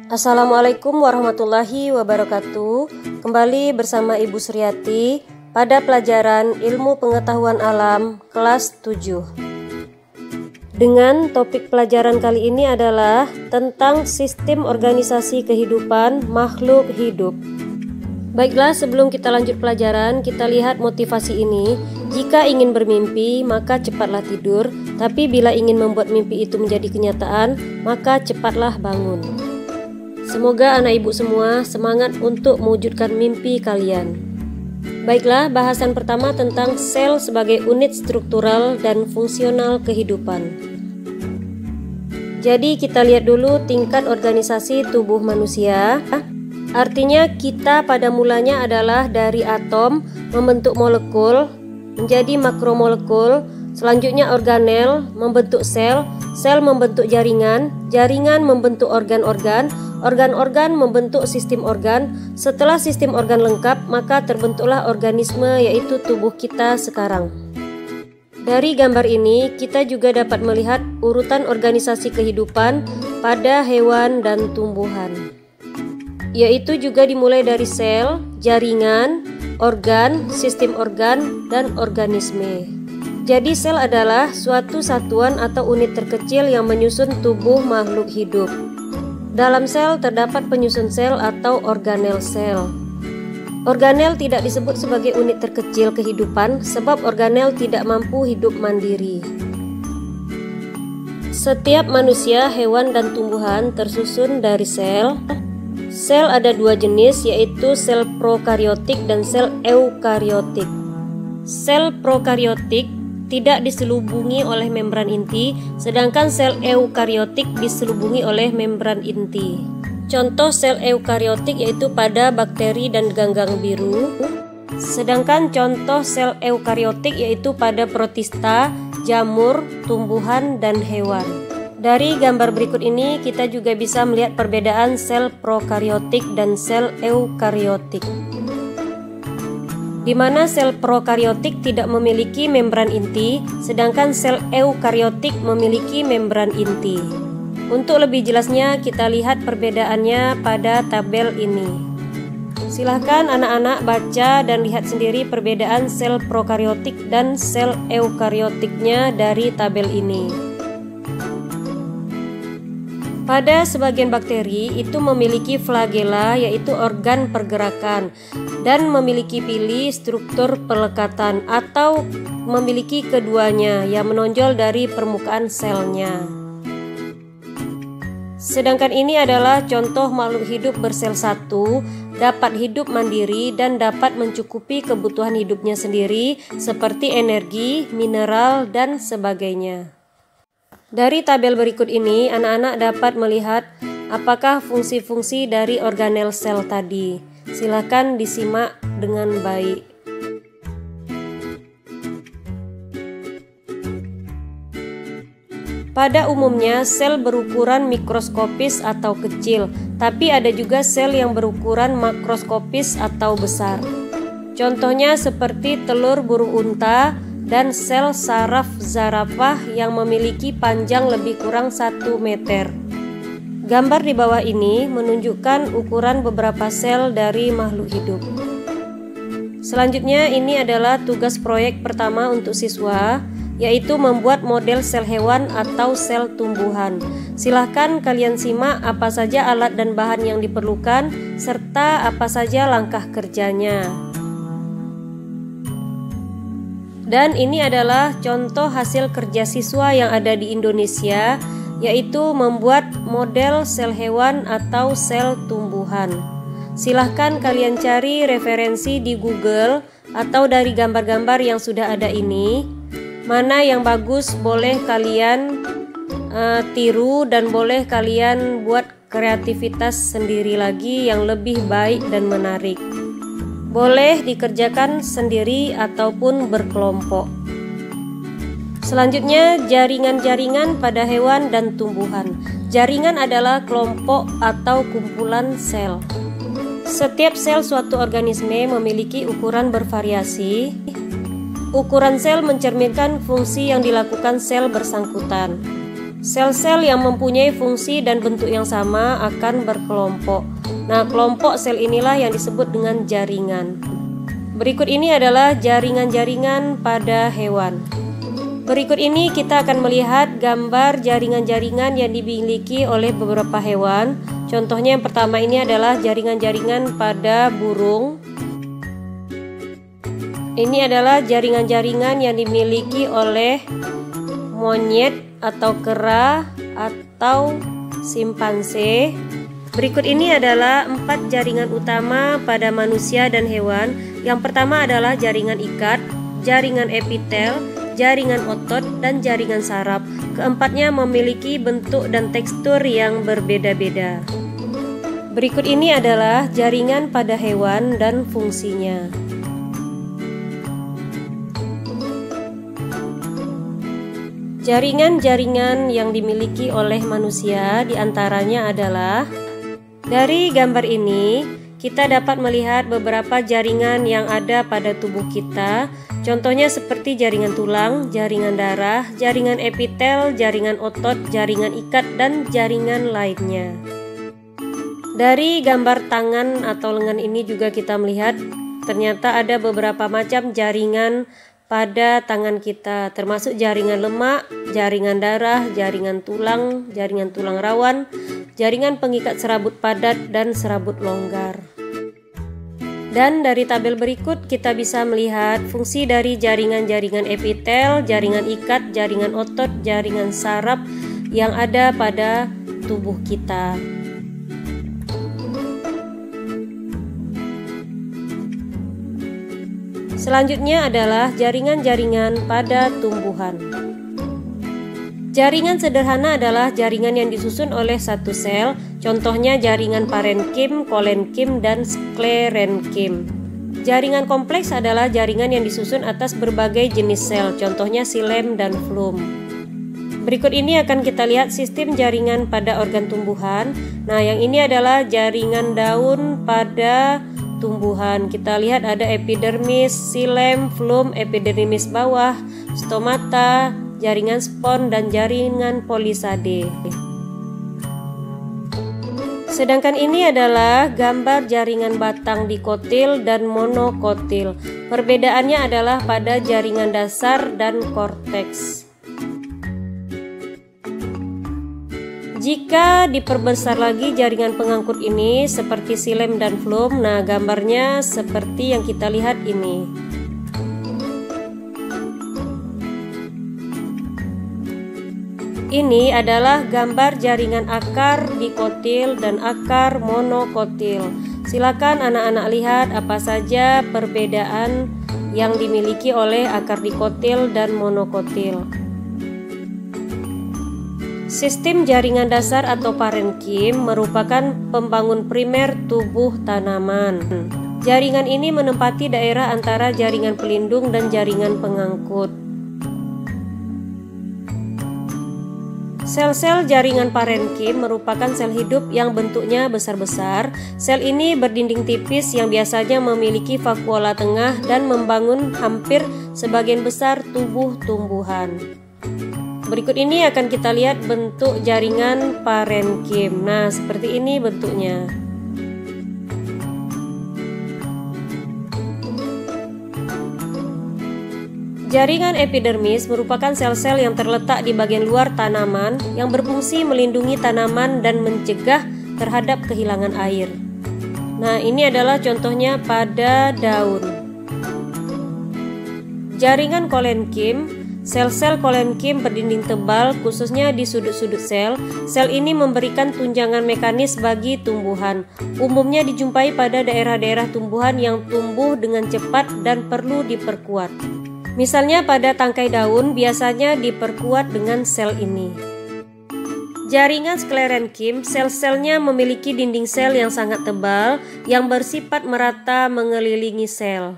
Assalamualaikum warahmatullahi wabarakatuh. Kembali bersama Ibu Suryati pada pelajaran Ilmu Pengetahuan Alam kelas 7. Dengan topik pelajaran kali ini adalah tentang sistem organisasi kehidupan makhluk hidup. Baiklah, sebelum kita lanjut pelajaran, kita lihat motivasi ini. Jika ingin bermimpi, maka cepatlah tidur. Tapi bila ingin membuat mimpi itu menjadi kenyataan, maka cepatlah bangun. Semoga anak ibu semua semangat untuk mewujudkan mimpi kalian. Baiklah, bahasan pertama tentang sel sebagai unit struktural dan fungsional kehidupan. Jadi kita lihat dulu tingkat organisasi tubuh manusia. Artinya kita pada mulanya adalah dari atom membentuk molekul menjadi makromolekul, selanjutnya organel membentuk sel, sel membentuk jaringan, jaringan membentuk organ-organ, organ-organ membentuk sistem organ. Setelah sistem organ lengkap, maka terbentuklah organisme, yaitu tubuh kita sekarang. Dari gambar ini, kita juga dapat melihat urutan organisasi kehidupan pada hewan dan tumbuhan, yaitu juga dimulai dari sel, jaringan, organ, sistem organ, dan organisme. Jadi sel adalah suatu satuan atau unit terkecil yang menyusun tubuh makhluk hidup. Dalam sel terdapat penyusun sel atau organel sel. Organel tidak disebut sebagai unit terkecil kehidupan sebab organel tidak mampu hidup mandiri. Setiap manusia, hewan, dan tumbuhan tersusun dari sel. Sel ada dua jenis, yaitu sel prokariotik dan sel eukariotik. Sel prokariotik tidak diselubungi oleh membran inti, sedangkan sel eukariotik diselubungi oleh membran inti. Contoh sel eukariotik yaitu pada bakteri dan ganggang biru, sedangkan contoh sel eukariotik yaitu pada protista, jamur, tumbuhan, dan hewan. Dari gambar berikut ini kita juga bisa melihat perbedaan sel prokariotik dan sel eukariotik, di mana sel prokariotik tidak memiliki membran inti, sedangkan sel eukariotik memiliki membran inti. Untuk lebih jelasnya, kita lihat perbedaannya pada tabel ini. Silahkan anak-anak baca dan lihat sendiri perbedaan sel prokariotik dan sel eukariotiknya dari tabel ini. Pada sebagian bakteri itu memiliki flagela, yaitu organ pergerakan, dan memiliki pili, struktur pelekatan, atau memiliki keduanya yang menonjol dari permukaan selnya. Sedangkan ini adalah contoh makhluk hidup bersel satu, dapat hidup mandiri dan dapat mencukupi kebutuhan hidupnya sendiri seperti energi, mineral, dan sebagainya. Dari tabel berikut ini, anak-anak dapat melihat apakah fungsi-fungsi dari organel sel tadi. Silakan disimak dengan baik. Pada umumnya, sel berukuran mikroskopis atau kecil, tapi ada juga sel yang berukuran makroskopis atau besar. Contohnya seperti telur burung unta dan sel saraf zarafah yang memiliki panjang lebih kurang 1 meter. Gambar di bawah ini menunjukkan ukuran beberapa sel dari makhluk hidup. Selanjutnya, ini adalah tugas proyek pertama untuk siswa, yaitu membuat model sel hewan atau sel tumbuhan. Silahkan kalian simak apa saja alat dan bahan yang diperlukan, serta apa saja langkah kerjanya. Dan ini adalah contoh hasil kerja siswa yang ada di Indonesia, yaitu membuat model sel hewan atau sel tumbuhan. Silahkan kalian cari referensi di Google atau dari gambar-gambar yang sudah ada ini. Mana yang bagus boleh kalian tiru dan boleh kalian buat kreativitas sendiri lagi yang lebih baik dan menarik. Boleh dikerjakan sendiri ataupun berkelompok. Selanjutnya, jaringan-jaringan pada hewan dan tumbuhan. Jaringan adalah kelompok atau kumpulan sel. Setiap sel suatu organisme memiliki ukuran bervariasi. Ukuran sel mencerminkan fungsi yang dilakukan sel bersangkutan. Sel-sel yang mempunyai fungsi dan bentuk yang sama akan berkelompok. Nah, kelompok sel inilah yang disebut dengan jaringan. Berikut ini adalah jaringan-jaringan pada hewan. Berikut ini kita akan melihat gambar jaringan-jaringan yang dimiliki oleh beberapa hewan. Contohnya yang pertama ini adalah jaringan-jaringan pada burung. Ini adalah jaringan-jaringan yang dimiliki oleh monyet atau kera atau simpanse. Berikut ini adalah 4 jaringan utama pada manusia dan hewan. Yang pertama adalah jaringan ikat, jaringan epitel, jaringan otot, dan jaringan saraf. Keempatnya memiliki bentuk dan tekstur yang berbeda-beda. Berikut ini adalah jaringan pada hewan dan fungsinya. Jaringan-jaringan yang dimiliki oleh manusia diantaranya adalah, dari gambar ini kita dapat melihat beberapa jaringan yang ada pada tubuh kita. Contohnya seperti jaringan tulang, jaringan darah, jaringan epitel, jaringan otot, jaringan ikat, dan jaringan lainnya. Dari gambar tangan atau lengan ini juga kita melihat ternyata ada beberapa macam jaringan pada tangan kita, termasuk jaringan lemak, jaringan darah, jaringan tulang rawan, jaringan pengikat serabut padat, dan serabut longgar. Dan dari tabel berikut kita bisa melihat fungsi dari jaringan-jaringan epitel, jaringan ikat, jaringan otot, jaringan saraf yang ada pada tubuh kita. Selanjutnya adalah jaringan-jaringan pada tumbuhan. Jaringan sederhana adalah jaringan yang disusun oleh satu sel, contohnya jaringan parenkim, kolenkim, dan sklerenkim. Jaringan kompleks adalah jaringan yang disusun atas berbagai jenis sel, contohnya xilem dan phloem. Berikut ini akan kita lihat sistem jaringan pada organ tumbuhan. Nah, yang ini adalah jaringan daun pada tumbuhan. Kita lihat ada epidermis, xilem, phloem, epidermis bawah, stomata, jaringan spon, dan jaringan polisade. Sedangkan ini adalah gambar jaringan batang dikotil dan monokotil. Perbedaannya adalah pada jaringan dasar dan korteks. Jika diperbesar lagi jaringan pengangkut ini seperti xilem dan phloem, nah gambarnya seperti yang kita lihat ini. Ini adalah gambar jaringan akar dikotil dan akar monokotil. Silakan anak-anak lihat apa saja perbedaan yang dimiliki oleh akar dikotil dan monokotil. Sistem jaringan dasar atau parenkim merupakan pembangun primer tubuh tanaman. Jaringan ini menempati daerah antara jaringan pelindung dan jaringan pengangkut. Sel-sel jaringan parenkim merupakan sel hidup yang bentuknya besar-besar. Sel ini berdinding tipis yang biasanya memiliki vakuola tengah dan membangun hampir sebagian besar tubuh tumbuhan. Berikut ini akan kita lihat bentuk jaringan parenkim. Nah, seperti ini bentuknya. Jaringan epidermis merupakan sel-sel yang terletak di bagian luar tanaman yang berfungsi melindungi tanaman dan mencegah terhadap kehilangan air. Nah, ini adalah contohnya pada daun. Jaringan kolenkim. Sel-sel kolenkim berdinding tebal khususnya di sudut-sudut sel. Sel ini memberikan tunjangan mekanis bagi tumbuhan. Umumnya dijumpai pada daerah-daerah tumbuhan yang tumbuh dengan cepat dan perlu diperkuat. Misalnya pada tangkai daun biasanya diperkuat dengan sel ini. Jaringan sklerenkim, sel-selnya memiliki dinding sel yang sangat tebal yang bersifat merata mengelilingi sel.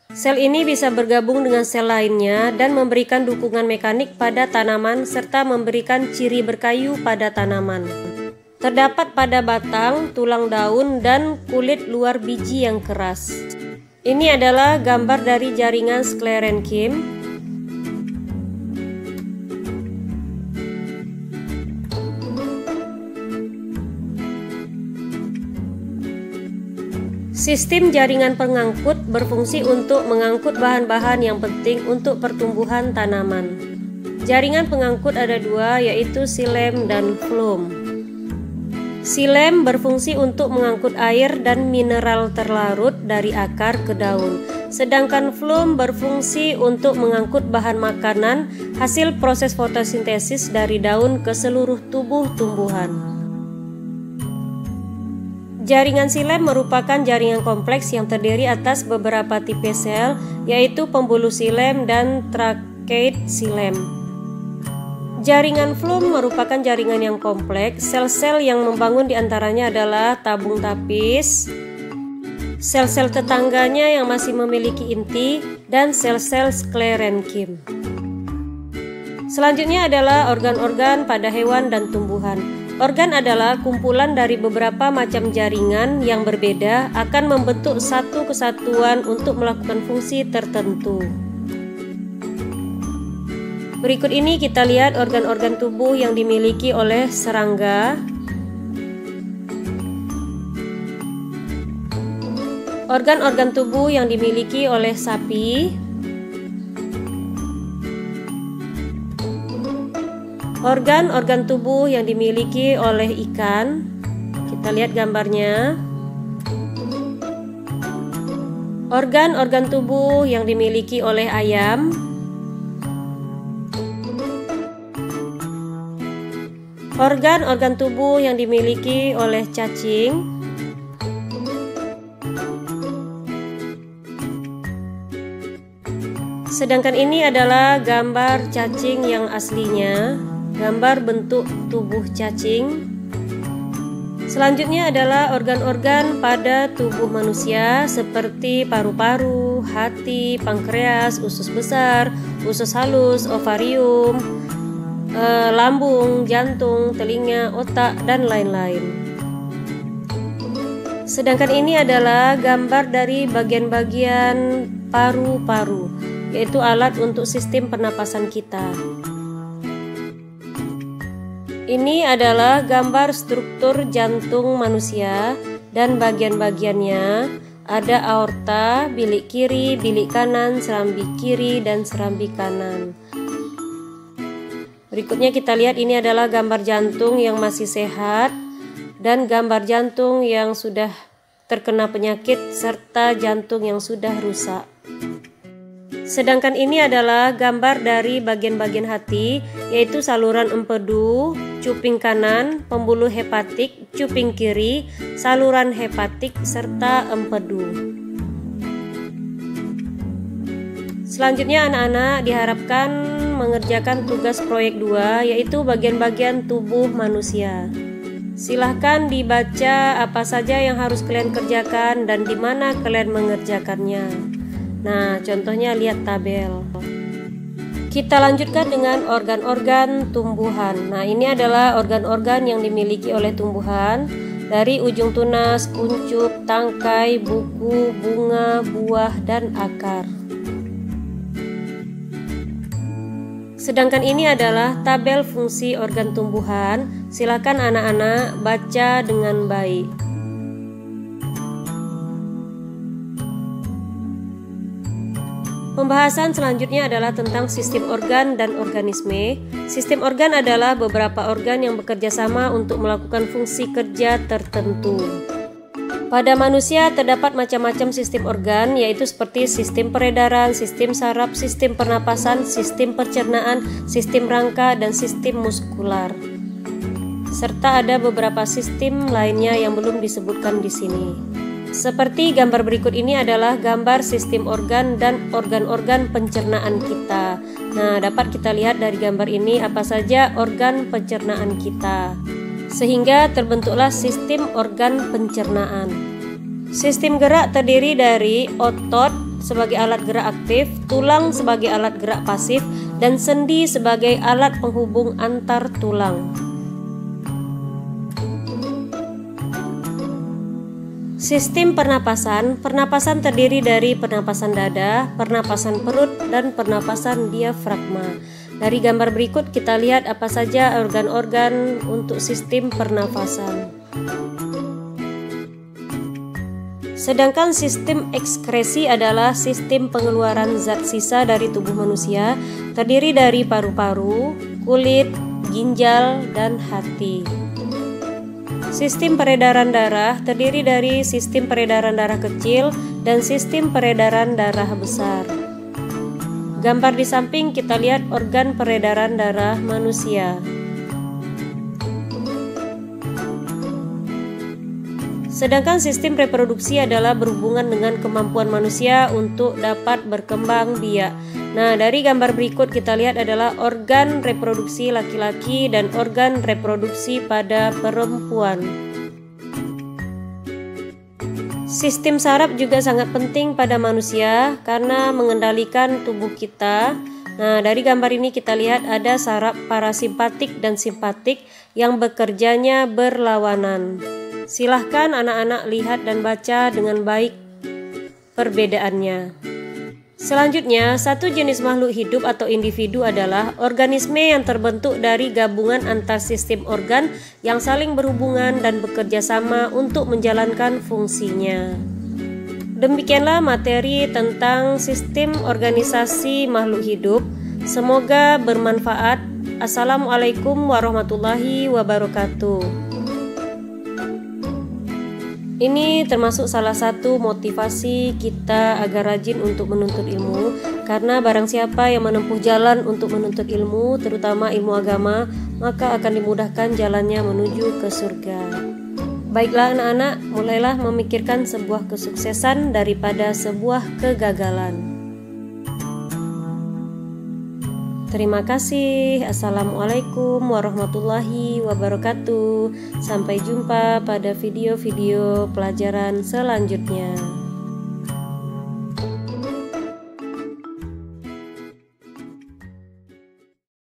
Sel ini bisa bergabung dengan sel lainnya dan memberikan dukungan mekanik pada tanaman serta memberikan ciri berkayu pada tanaman. Terdapat pada batang, tulang daun, dan kulit luar biji yang keras. Ini adalah gambar dari jaringan sklerenkim. Sistem jaringan pengangkut berfungsi untuk mengangkut bahan-bahan yang penting untuk pertumbuhan tanaman. Jaringan pengangkut ada dua, yaitu xilem dan phloem. Xilem berfungsi untuk mengangkut air dan mineral terlarut dari akar ke daun, sedangkan phloem berfungsi untuk mengangkut bahan makanan hasil proses fotosintesis dari daun ke seluruh tubuh tumbuhan. Jaringan xilem merupakan jaringan kompleks yang terdiri atas beberapa tipe sel, yaitu pembuluh xilem dan tracheit xilem. Jaringan phloem merupakan jaringan yang kompleks. Sel-sel yang membangun diantaranya adalah tabung tapis, sel-sel tetangganya yang masih memiliki inti, dan sel-sel sklerenkim. Selanjutnya adalah organ-organ pada hewan dan tumbuhan. Organ adalah kumpulan dari beberapa macam jaringan yang berbeda akan membentuk satu kesatuan untuk melakukan fungsi tertentu. Berikut ini kita lihat organ-organ tubuh yang dimiliki oleh serangga. Organ-organ tubuh yang dimiliki oleh sapi. Organ-organ tubuh yang dimiliki oleh ikan. Kita lihat gambarnya. Organ-organ tubuh yang dimiliki oleh ayam. Organ-organ tubuh yang dimiliki oleh cacing. Sedangkan ini adalah gambar cacing yang aslinya. Gambar bentuk tubuh cacing. Selanjutnya adalah organ-organ pada tubuh manusia seperti paru-paru, hati, pankreas, usus besar, usus halus, ovarium, lambung, jantung, telinga, otak, dan lain-lain. Sedangkan ini adalah gambar dari bagian-bagian paru-paru, yaitu alat untuk sistem pernapasan kita. Ini adalah gambar struktur jantung manusia dan bagian-bagiannya. Ada aorta, bilik kiri, bilik kanan, serambi kiri, dan serambi kanan. Berikutnya kita lihat ini adalah gambar jantung yang masih sehat dan gambar jantung yang sudah terkena penyakit serta jantung yang sudah rusak. Sedangkan ini adalah gambar dari bagian-bagian hati, yaitu saluran empedu, cuping kanan, pembuluh hepatik, cuping kiri, saluran hepatik, serta empedu. Selanjutnya anak-anak diharapkan mengerjakan tugas proyek 2, yaitu bagian-bagian tubuh manusia. Silahkan dibaca apa saja yang harus kalian kerjakan dan di mana kalian mengerjakannya. Nah, contohnya lihat tabel. Kita lanjutkan dengan organ-organ tumbuhan. Nah, ini adalah organ-organ yang dimiliki oleh tumbuhan, dari ujung tunas, kuncup, tangkai, buku, bunga, buah, dan akar. Sedangkan ini adalah tabel fungsi organ tumbuhan. Silakan anak-anak baca dengan baik. Pembahasan selanjutnya adalah tentang sistem organ dan organisme. Sistem organ adalah beberapa organ yang bekerja sama untuk melakukan fungsi kerja tertentu. Pada manusia terdapat macam-macam sistem organ, yaitu seperti sistem peredaran, sistem saraf, sistem pernapasan, sistem pencernaan, sistem rangka, dan sistem muskular. Serta ada beberapa sistem lainnya yang belum disebutkan di sini. Seperti gambar berikut ini adalah gambar sistem organ dan organ-organ pencernaan kita. Nah, dapat kita lihat dari gambar ini apa saja organ pencernaan kita, sehingga terbentuklah sistem organ pencernaan. Sistem gerak terdiri dari otot sebagai alat gerak aktif, tulang sebagai alat gerak pasif, dan sendi sebagai alat penghubung antar tulang. Sistem pernapasan terdiri dari pernapasan dada, pernapasan perut, dan pernapasan diafragma. Dari gambar berikut kita lihat apa saja organ-organ untuk sistem pernapasan. Sedangkan sistem ekskresi adalah sistem pengeluaran zat sisa dari tubuh manusia, terdiri dari paru-paru, kulit, ginjal, dan hati. Sistem peredaran darah terdiri dari sistem peredaran darah kecil dan sistem peredaran darah besar. Gambar di samping kita lihat organ peredaran darah manusia. Sedangkan sistem reproduksi adalah berhubungan dengan kemampuan manusia untuk dapat berkembang biak. Nah, dari gambar berikut kita lihat adalah organ reproduksi laki-laki dan organ reproduksi pada perempuan. Sistem saraf juga sangat penting pada manusia karena mengendalikan tubuh kita. Nah, dari gambar ini kita lihat ada saraf parasimpatik dan simpatik yang bekerjanya berlawanan. Silahkan anak-anak lihat dan baca dengan baik perbedaannya. Selanjutnya, satu jenis makhluk hidup atau individu adalah organisme yang terbentuk dari gabungan antar sistem organ yang saling berhubungan dan bekerja sama untuk menjalankan fungsinya. Demikianlah materi tentang sistem organisasi makhluk hidup. Semoga bermanfaat. Assalamualaikum warahmatullahi wabarakatuh. Ini termasuk salah satu motivasi kita agar rajin untuk menuntut ilmu, karena barang siapa yang menempuh jalan untuk menuntut ilmu, terutama ilmu agama, maka akan dimudahkan jalannya menuju ke surga. Baiklah anak-anak, mulailah memikirkan sebuah kesuksesan daripada sebuah kegagalan. Terima kasih. Assalamualaikum warahmatullahi wabarakatuh. Sampai jumpa pada video-video pelajaran selanjutnya.